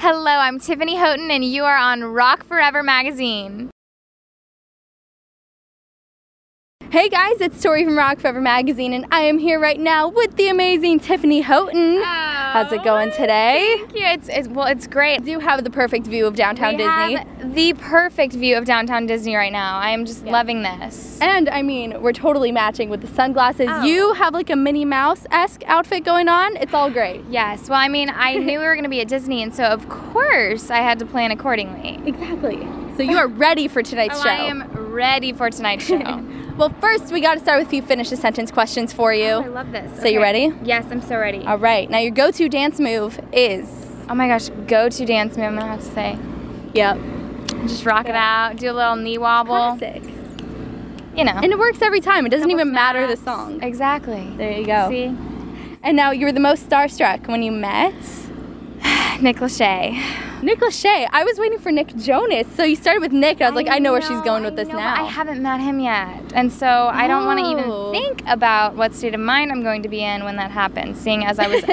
Hello, I'm Tiffany Houghton, and you are on Rock Forever Magazine. Hey guys, it's Tori from Rock Forever Magazine, and I am here right now with the amazing Tiffany Houghton. How's it going today? Thank you. It's great. We do have the perfect view of downtown Disney. We have the perfect view of downtown Disney right now. I am just loving this. And I mean, we're totally matching with the sunglasses. Oh. You have like a Minnie Mouse-esque outfit going on. It's all great. Yes. Well, I mean, I knew we were going to be at Disney, and so of course I had to plan accordingly. Exactly. So you are ready for tonight's show. I am ready for tonight's show. Well, first we got to start with a few finish a sentence questions for you. Oh, I love this. So you ready? Yes, I'm so ready. All right. Now your go-to dance move is? Oh my gosh, go-to dance move, I'm going to have to say. Yep. Just rock it out, do a little knee wobble. Classic. You know. And it works every time. It doesn't even matter the snaps. song. Exactly. There you go. See? And now you were the most starstruck when you met? Nick Lachey. Nick Lachey. I was waiting for Nick Jonas. So you started with Nick. I was like, I know where she's going with this now. I haven't met him yet. And so I don't want to even think about what state of mind I'm going to be in when that happens, seeing as I was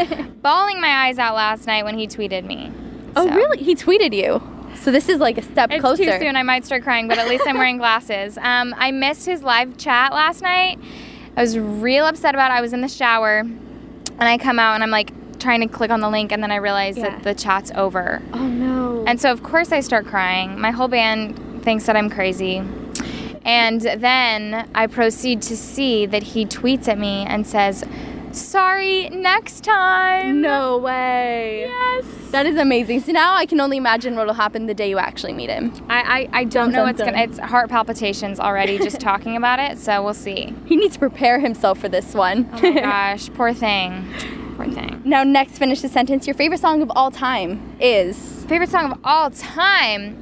bawling my eyes out last night when he tweeted me. Oh, really? He tweeted you? So this is like a step closer. It's too soon. I might start crying, but at least I'm wearing glasses. I missed his live chat last night. I was real upset about it. I was in the shower, and I come out, and I'm like trying to click on the link, and then I realize that the chat's over. Oh, no. And so, of course, I start crying. My whole band thinks that I'm crazy. And then I proceed to see that he tweets at me and says, "Sorry, next time." No way. Yes. That is amazing. So now I can only imagine what will happen the day you actually meet him. I don't know what's going to... It's heart palpitations already just talking about it, so we'll see. He needs to prepare himself for this one. Oh, my gosh. Poor thing. Poor thing. Now, next, finish the sentence. Your favorite song of all time is? Favorite song of all time?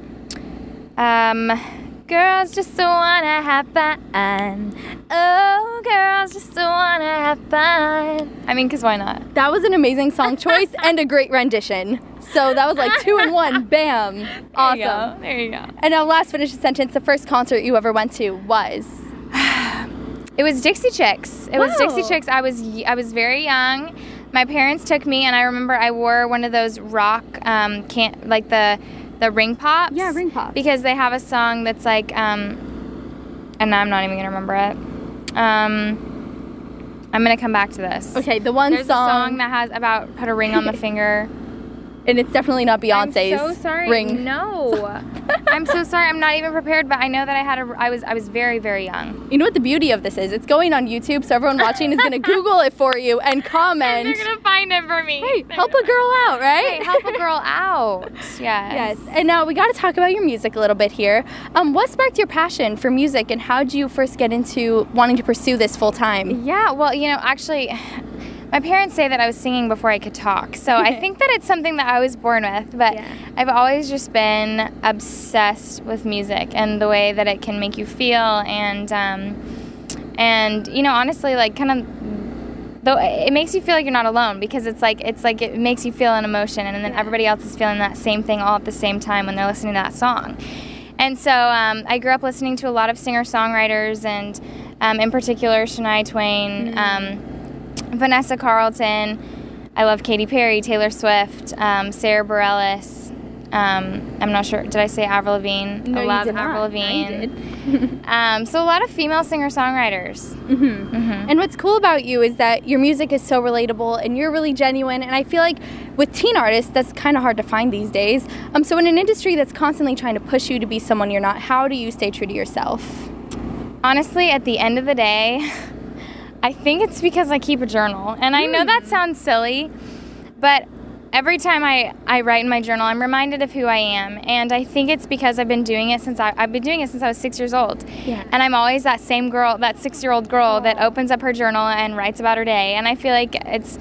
Girls just wanna have fun. Oh, girls just wanna have fun. I mean, because why not? That was an amazing song choice and a great rendition. So that was like 2 in 1. Bam. Awesome. There you go. And now last finish the sentence. The first concert you ever went to was? It was Dixie Chicks. It was Dixie Chicks. I was very young. My parents took me, and I remember I wore one of those rock, like the ring pops. Yeah, ring pops. Because they have a song that's like, and I'm not even going to remember it. I'm going to come back to this. Okay, the one There's song. There's a song that has about put a ring on the finger. And it's definitely not Beyonce's I'm so sorry. ring. No. I'm so sorry. I'm not even prepared, but I know that I was very, very young. You know what the beauty of this is? It's going on YouTube, so everyone watching is going to Google it for you and comment. And they're going to find it for me. Hey, help a girl out, right? Hey, help a girl out. Yes. Yes. And now we got to talk about your music a little bit here. What sparked your passion for music, and how did you first get into wanting to pursue this full time? Yeah, well, actually, my parents say that I was singing before I could talk, so I think that it's something that I was born with, but I've always just been obsessed with music and the way that it can make you feel, and honestly, like, kind of, though it makes you feel like you're not alone, because it's like it makes you feel an emotion, and then everybody else is feeling that same thing all at the same time when they're listening to that song. And so I grew up listening to a lot of singer-songwriters, and in particular Shania Twain, Vanessa Carlton. I love Katy Perry, Taylor Swift, Sarah Bareilles. I'm not sure. Did I say Avril Lavigne? No, I love you did Avril not. Lavigne. I did. So a lot of female singer-songwriters. Mm-hmm. Mm-hmm. And what's cool about you is that your music is so relatable and you're really genuine. And I feel like with teen artists, that's kind of hard to find these days. So in an industry that's constantly trying to push you to be someone you're not, how do you stay true to yourself? Honestly, at the end of the day, I think it's because I keep a journal. And I know that sounds silly, but every time I write in my journal, I'm reminded of who I am. And I think it's because I've been doing it since I was 6 years old. Yeah. And I'm always that same girl, that 6-year-old girl that opens up her journal and writes about her day. And I feel like it's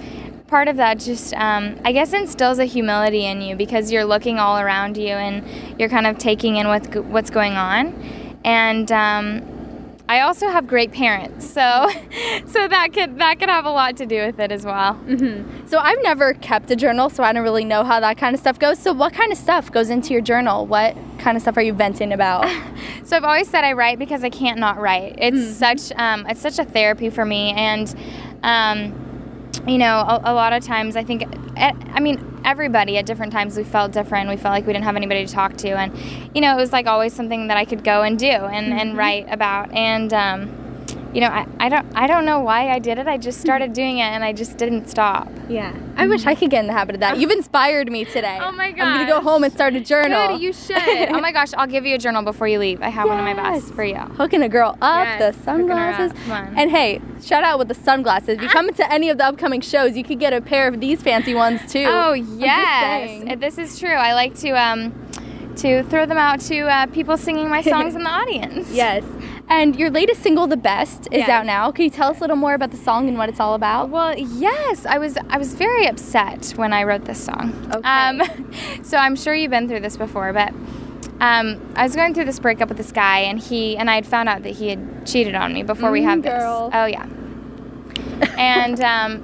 part of that just, I guess, instills a humility in you, because you're looking all around you and you're kind of taking in what's going on. And I also have great parents, so that could have a lot to do with it as well. Mm-hmm. So I've never kept a journal, so I don't really know how that kind of stuff goes. So what kind of stuff goes into your journal? What kind of stuff are you venting about? So I've always said I write because I can't not write. It's such a therapy for me, and a lot of times I think, everybody at different times, we felt different. We felt like we didn't have anybody to talk to. And, you know, it was like always something that I could go and do and write about. And, you know, I don't know why I did it. I just started doing it, and I just didn't stop. Yeah. I wish I could get in the habit of that. You've inspired me today. Oh my gosh. I'm going to go home and start a journal. Good, you should. Oh my gosh, I'll give you a journal before you leave. I have one in my bus for you. Hooking a girl up, Yes, the sunglasses. hooking her up. Come on. And hey, shout out with the sunglasses. If you come into any of the upcoming shows, you could get a pair of these fancy ones too. Oh I'm just yes, saying. this is true. I like to throw them out to people singing my songs in the audience. Yes. And your latest single, The Best, is Yes. out now. Can you tell us a little more about the song and what it's all about? Well, yes, I was very upset when I wrote this song. Okay. So I'm sure you've been through this before, but I was going through this breakup with this guy, and I had found out that he had cheated on me before we had girl. this. Oh yeah. And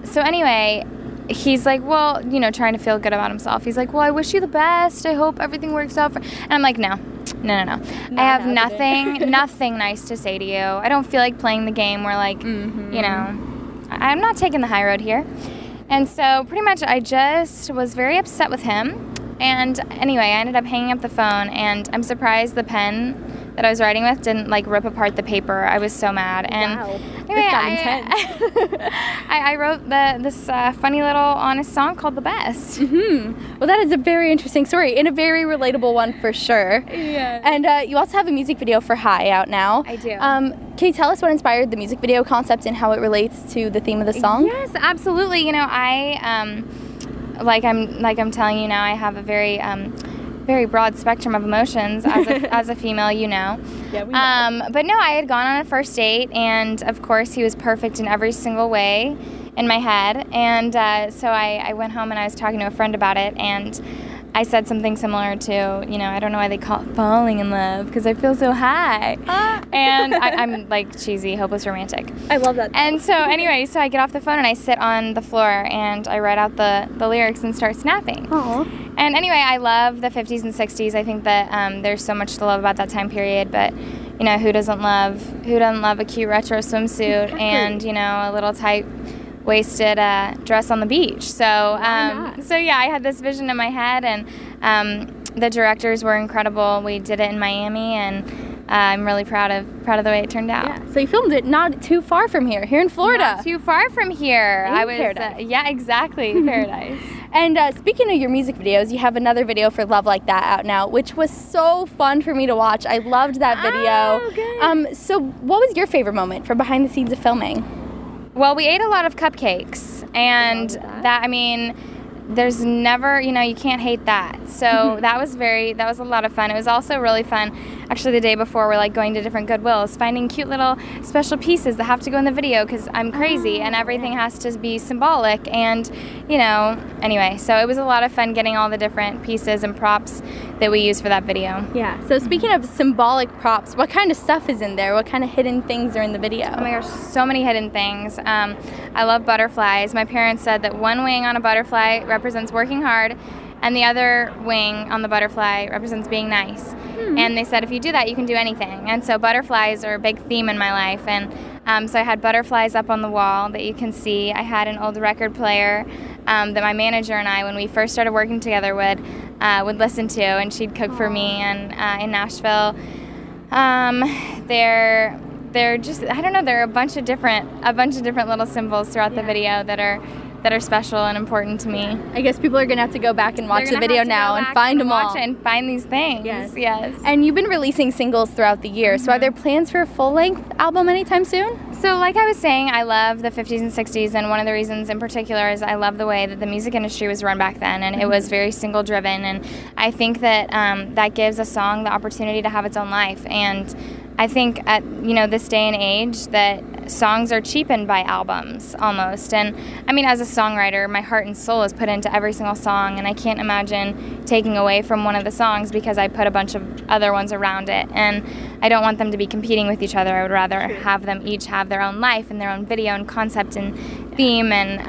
so anyway, he's like, well, you know, trying to feel good about himself. He's like, well, I wish you the best. I hope everything works out. And I'm like, no. I have nothing nice to say to you. I don't feel like playing the game where, like, you know, I'm not taking the high road here. And so pretty much I just was very upset with him. And anyway, I ended up hanging up the phone, and I'm surprised the pen that I was writing with didn't, like, rip apart the paper. I was so mad. And wow. anyway, This got intense. I wrote this funny little honest song called The Best. Well, that is a very interesting story and a very relatable one for sure. Yeah. And you also have a music video for High out now. I do. Can you tell us what inspired the music video concept and how it relates to the theme of the song? Yes, absolutely. You know, I like I'm telling you now, I have a very broad spectrum of emotions as a female, you know. Yeah, we know. But no, I had gone on a first date, and of course he was perfect in every single way in my head. And so I went home and I was talking to a friend about it, and I said something similar to, you know, I don't know why they call it falling in love, because I feel so high. And I'm like cheesy, hopeless romantic. I love that. And so anyway, so I get off the phone and I sit on the floor and I write out the lyrics and start snapping. Aww. And anyway, I love the 50s and 60s. I think that there's so much to love about that time period, but you know, who doesn't love a cute retro swimsuit and, you know, a little tight-waisted dress on the beach. So so yeah, I had this vision in my head, and the directors were incredible. We did it in Miami, and I'm really proud of the way it turned out. Yeah. So you filmed it not too far from here in Florida. Not too far from here. In paradise. Yeah, exactly, paradise. And speaking of your music videos, you have another video for Love Like That out now, which was so fun for me to watch. I loved that video. Oh, good. So what was your favorite moment from behind the scenes of filming? Well, we ate a lot of cupcakes, and that, I mean, there's never, you know, you can't hate that. So that was a lot of fun. It was also really fun. Actually, the day before, we're like going to different Goodwills, finding cute little special pieces that have to go in the video because I'm crazy and everything has to be symbolic. And, you know, anyway, so it was a lot of fun getting all the different pieces and props that we use for that video. Yeah. So speaking of symbolic props, what kind of stuff is in there? What kind of hidden things are in the video? Oh my gosh, so many hidden things. I love butterflies. My parents said that one wing on a butterfly represents working hard, and the other wing on the butterfly represents being nice. And they said if you do that, you can do anything. And so butterflies are a big theme in my life. And so I had butterflies up on the wall that you can see. I had an old record player that my manager and I, when we first started working together, would listen to, and she'd cook for me. And in Nashville, they're just, I don't know, there are a bunch of different little symbols throughout the video that are special and important to me. I guess people are going to have to go back and watch the video now and find them all. Watch it and find these things. Yes. And you've been releasing singles throughout the year, so are there plans for a full-length album anytime soon? So like I was saying, I love the 50s and 60s, and one of the reasons in particular is I love the way that the music industry was run back then, and it was very single-driven, and I think that that gives a song the opportunity to have its own life. And I think at, you know, this day and age that songs are cheapened by albums almost. And I mean, as a songwriter, my heart and soul is put into every single song, and I can't imagine taking away from one of the songs because I put a bunch of other ones around it. And I don't want them to be competing with each other. I would rather have them each have their own life and their own video and concept and theme. And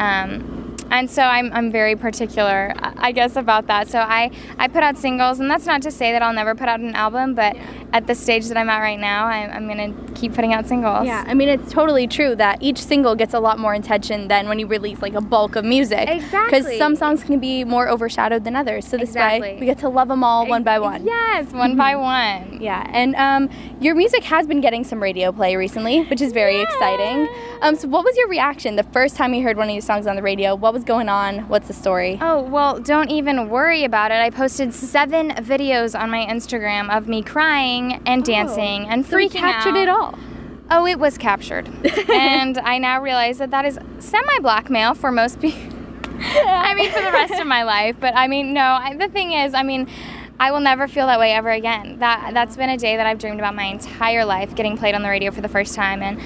And so I'm very particular, I guess, about that. So I put out singles, and that's not to say that I'll never put out an album, but at the stage that I'm at right now, I'm going to keep putting out singles. Yeah, I mean, it's totally true that each single gets a lot more attention than when you release like a bulk of music. Exactly. Because some songs can be more overshadowed than others. So this way, we get to love them all one by one. Yes, one by one. Yeah, and your music has been getting some radio play recently, which is very exciting. So what was your reaction the first time you heard one of your songs on the radio? What was going on? What's the story? Oh, well, don't even worry about it. I posted 7 videos on my Instagram of me crying and dancing and freaking out. So we captured it all. Oh, it was captured. And I now realize that is semi-blackmail for most people. I mean, for the rest of my life. But I mean, no, the thing is, I mean, I will never feel that way ever again. That's been a day that I've dreamed about my entire life, getting played on the radio for the first time. And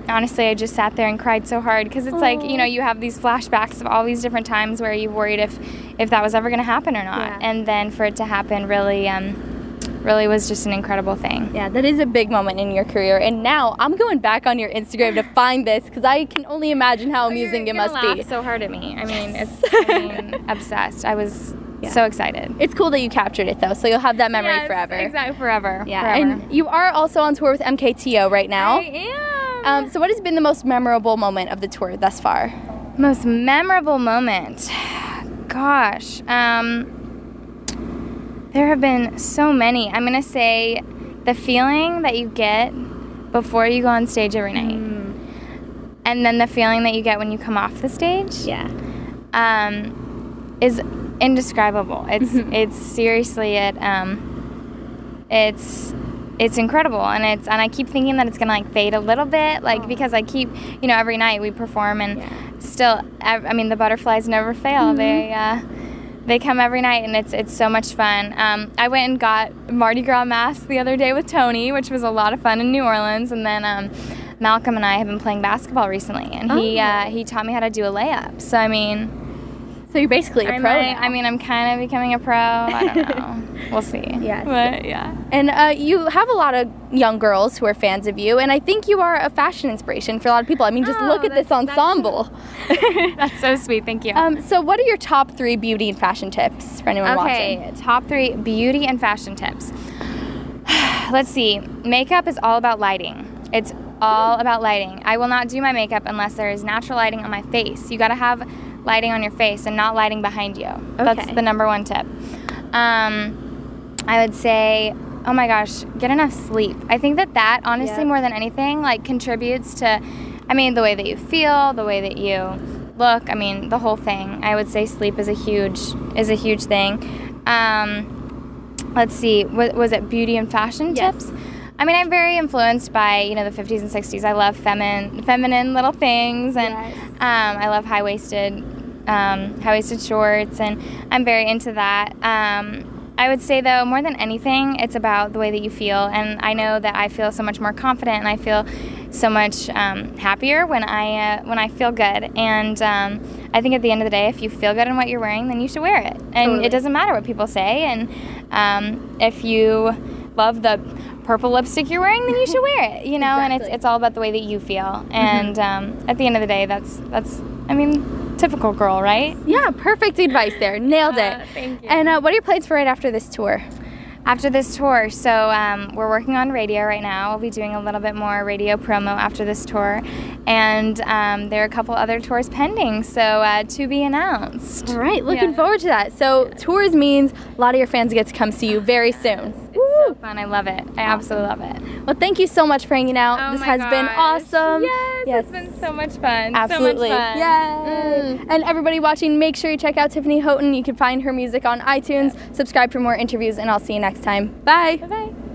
honestly, I just sat there and cried so hard because it's like, you know, you have these flashbacks of all these different times where you worried if that was ever going to happen or not. Yeah. And then for it to happen really was just an incredible thing. Yeah, that is a big moment in your career. And now I'm going back on your Instagram to find this because I can only imagine how amusing it must be. You're gonna laugh so hard at me. I mean, obsessed. I was so excited. It's cool that you captured it though, so you'll have that memory forever. Exactly, forever. Yeah, forever. And you are also on tour with MKTO right now. I am. So what has been the most memorable moment of the tour thus far? Most memorable moment? Gosh, there have been so many. I'm going to say the feeling that you get before you go on stage every night. And then the feeling that you get when you come off the stage. Yeah. Is indescribable. It's seriously it's incredible, and I keep thinking that it's gonna like fade a little bit, because I keep, you know, every night we perform and still, I mean, the butterflies never fail. They come every night, and it's so much fun. I went and got Mardi Gras mask the other day with Tony, which was a lot of fun in New Orleans, and then Malcolm and I have been playing basketball recently, and he taught me how to do a layup. So I mean. So you're basically a pro now. I mean, I'm kind of becoming a pro. I don't know. We'll see. Yes. But, yeah. And you have a lot of young girls who are fans of you, and I think you are a fashion inspiration for a lot of people. I mean, just look at this ensemble. That's so sweet. Thank you. So what are your top 3 beauty and fashion tips for anyone watching? Okay, top 3 beauty and fashion tips. Let's see. Makeup is all about lighting. It's all about lighting. I will not do my makeup unless there is natural lighting on my face. You got to have lighting on your face and not lighting behind you. Okay. That's the number 1 tip. I would say, oh my gosh, get enough sleep. I think that honestly more than anything contributes to, I mean, the way that you feel, the way that you look, I mean, the whole thing. I would say sleep is a huge thing. Let's see, was it beauty and fashion tips? I mean, I'm very influenced by, you know, the 50s and 60s. I love feminine little things, and I love high-waisted shorts, and I'm very into that. I would say, though, more than anything, it's about the way that you feel, and I know that I feel so much more confident, and I feel so much happier when I feel good. And I think at the end of the day, if you feel good in what you're wearing, then you should wear it, and it doesn't matter what people say. And if you love the purple lipstick you're wearing, then you should wear it, you know. And it's all about the way that you feel. And at the end of the day, that's I mean, typical girl, right? Yeah, perfect advice there. Nailed it. Thank you. And what are your plans for right after this tour? After this tour, so we're working on radio right now. We'll be doing a little bit more radio promo after this tour, and there are a couple other tours pending, so to be announced. All right, looking forward to that. So tours means a lot of your fans get to come see you very soon. It's so fun. I love it. I absolutely love it. Well, thank you so much for hanging out. This has been awesome. Yes, it's been so much fun. Absolutely. So much fun. Yay. And everybody watching, make sure you check out Tiffany Houghton. You can find her music on iTunes. Subscribe for more interviews, and I'll see you next time. Bye. Bye-bye.